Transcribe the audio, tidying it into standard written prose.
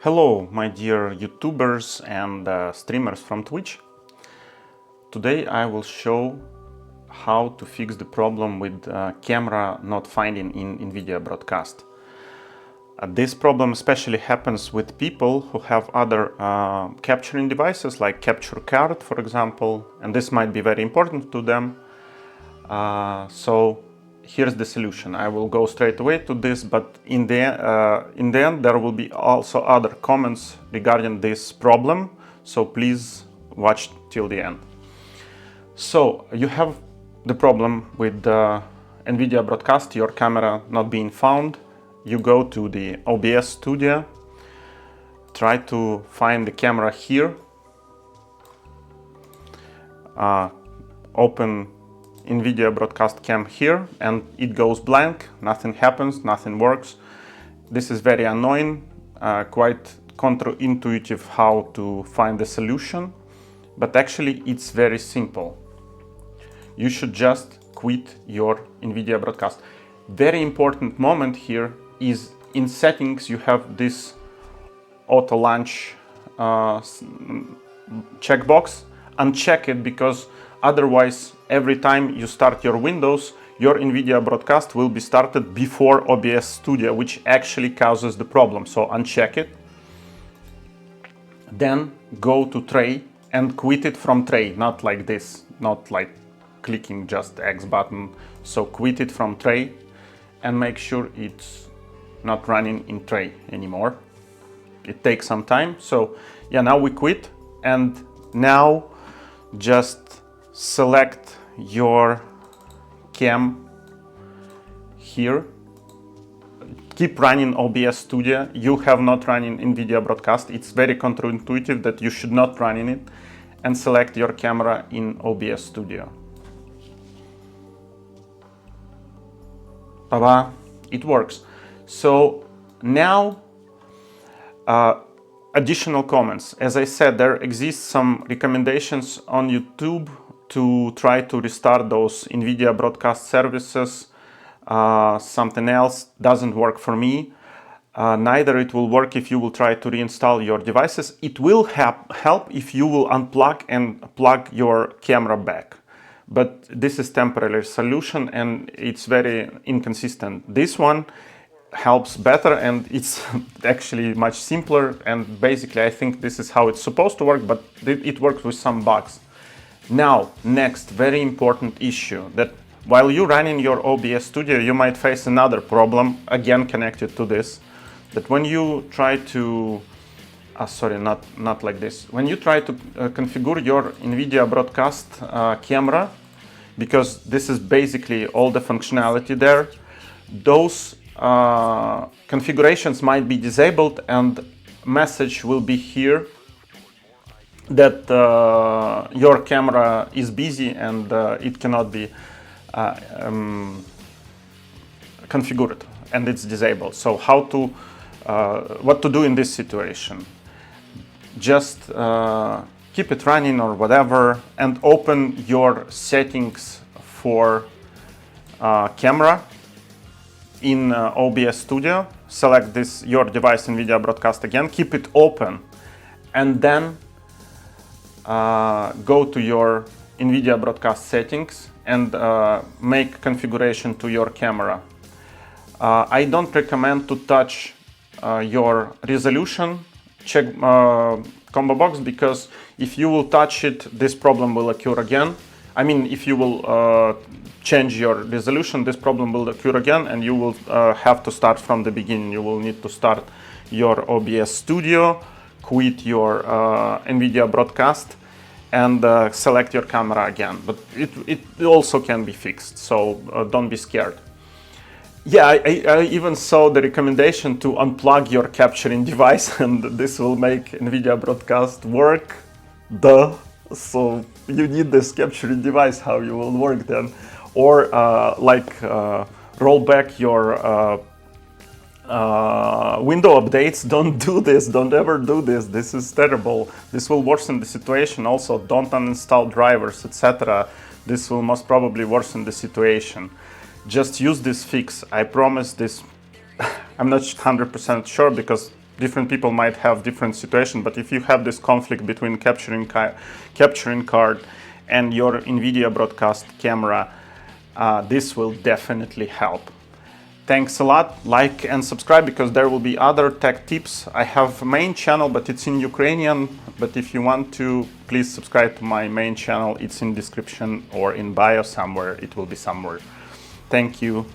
Hello, my dear YouTubers and streamers from Twitch. Today I will show how to fix the problem with camera not finding in NVIDIA Broadcast. This problem especially happens with people who have other capturing devices like capture card, for example, and this might be very important to them. So here's the solution. I will go straight away to this, but in the end there will be also other comments regarding this problem, so please watch till the end. So you have the problem with NVIDIA Broadcast, your camera not being found. You go to the OBS studio, try to find the camera here, open NVIDIA Broadcast cam here, and it goes blank, nothing happens, nothing works. This is very annoying, quite counterintuitive how to find the solution, but actually it's very simple. You should just quit your NVIDIA Broadcast. Very important moment here is in settings you have this auto launch checkbox. Uncheck it, because otherwise every time you start your Windows, your NVIDIA Broadcast will be started before OBS Studio, which actually causes the problem. So uncheck it. Then go to tray and quit it from tray, not like this, not like clicking just X button. So quit it from tray and make sure it's not running in tray anymore. It takes some time. So yeah, now we quit, and now just select your cam here. Keep running OBS Studio. You have not running NVIDIA Broadcast. It's very counterintuitive that you should not run in it, and select your camera in OBS Studio. Ta-da! It works. So now additional comments. As I said, there exists some recommendations on YouTube to try to restart those NVIDIA Broadcast services. Something else doesn't work for me. Neither it will work if you will try to reinstall your devices. It will help if you will unplug and plug your camera back. But this is temporary solution and it's very inconsistent. This one helps better, and it's actually much simpler, and basically I think this is how it's supposed to work, but it works with some bugs. Now, next very important issue, that while you're running your OBS Studio, you might face another problem, again connected to this, that when you try to not like this. When you try to configure your NVIDIA Broadcast camera, because this is basically all the functionality there, those configurations might be disabled, and message will be here that your camera is busy and it cannot be configured, and it's disabled. So how to what to do in this situation? Just keep it running or whatever, and open your settings for camera in OBS Studio. Select this, your device NVIDIA Broadcast again, keep it open, and then go to your NVIDIA Broadcast settings and make configuration to your camera. I don't recommend to touch your resolution check combo box, because if you will touch it, this problem will occur again. I mean, if you will change your resolution, this problem will occur again, and you will have to start from the beginning. You will need to start your OBS Studio, quit your NVIDIA Broadcast, and select your camera again. But it also can be fixed, so don't be scared. Yeah, I even saw the recommendation to unplug your capturing device, and this will make NVIDIA Broadcast work. Duh! So you need this capturing device, how you will work then? Or roll back your window updates. Don't do this, don't ever do this. This is terrible. This will worsen the situation. Also, don't uninstall drivers, etc. This will most probably worsen the situation. Just use this fix. I promise this. I'm not 100% sure, because different people might have different situation, but if you have this conflict between capturing card and your NVIDIA Broadcast camera, this will definitely help. Thanks a lot. Like and subscribe, because there will be other tech tips. I have a main channel, but it's in Ukrainian. But if you want to, please subscribe to my main channel. It's in description or in bio somewhere. It will be somewhere. Thank you.